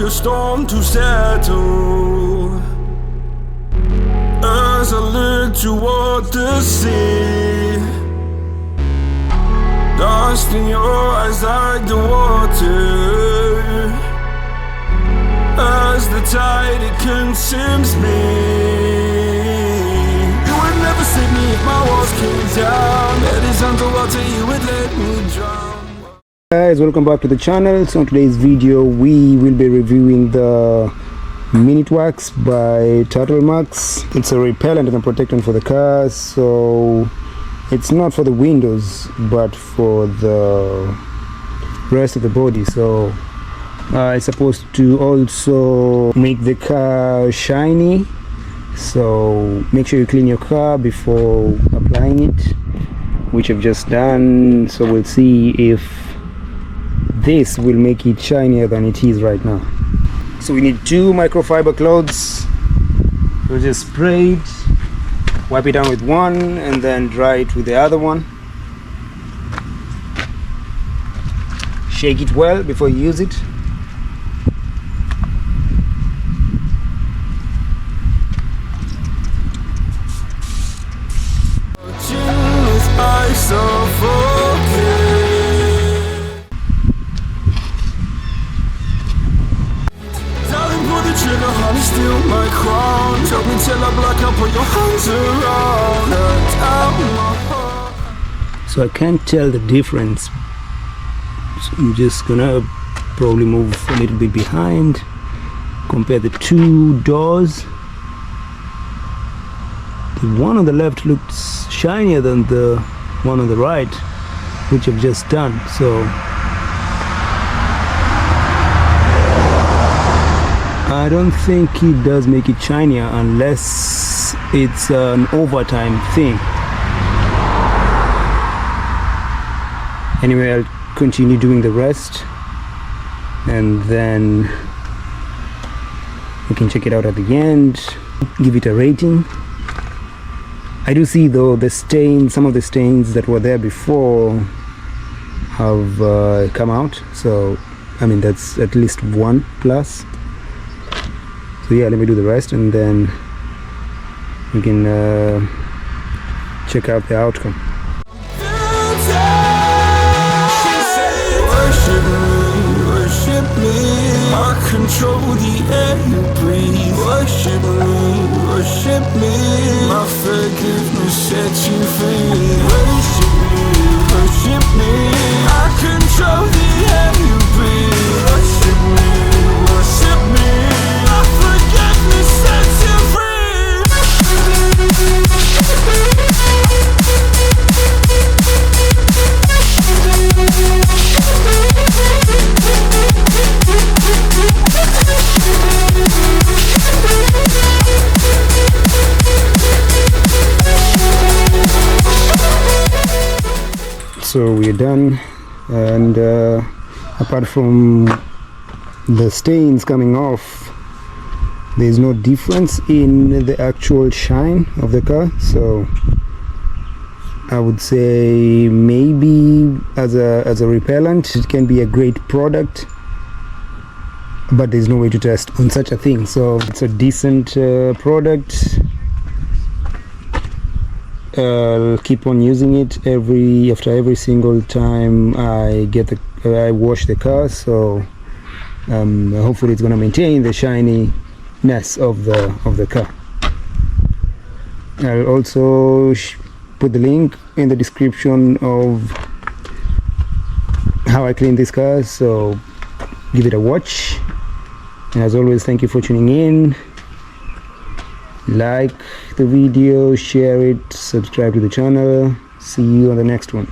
a storm to settle. As I look toward the sea, dust in your eyes like the water. As the tide, it consumes me. You would never save me if my walls came down. Head is underwater, you would let me drown. Guys, welcome back to the channel. So in today's video we will be reviewing the Minute Wax by TurtleWax. It's a repellent and a protectant for the car, so it's not for the windows but for the rest of the body. So it's supposed to also make the car shiny, so make sure you clean your car before applying it, which I've just done. So we'll see if this will make it shinier than it is right now. So we need 2 microfiber cloths. We'll just spray it, wipe it down with one, and then dry it with the other one. Shake it well before you use it. Steal my crown, choke me till I black out, put your hands around my heart. So I can't tell the difference, so I'm just gonna probably move a little bit behind, compare the 2 doors. The one on the left looks shinier than the one on the right, which I've just done. So I don't think it does make it shinier unless it's an overtime thing. Anyway, I'll continue doing the rest and then we can check it out at the end, give it a rating. I do see though the stains, some of the stains that were there before have come out, so I mean that's at least 1 plus. So yeah, let me do the rest and then we can check out the outcome. Worship me, I control the air you breathe. Worship me, my forgiveness sets you free. Worship me, I control the air you breathe. Worship me, my forgiveness sets you free. So we're done, and apart from the stains coming off, there's no difference in the actual shine of the car. So I would say maybe as a repellent it can be a great product, but there's no way to test on such a thing. So it's a decent product. I'll keep on using it after every single time I wash the car. So hopefully it's going to maintain the shininess of the car. I'll also put the link in the description of how I clean this car, so give it a watch. And as always, thank you for tuning in. Like the video, share it, subscribe to the channel. See you on the next one.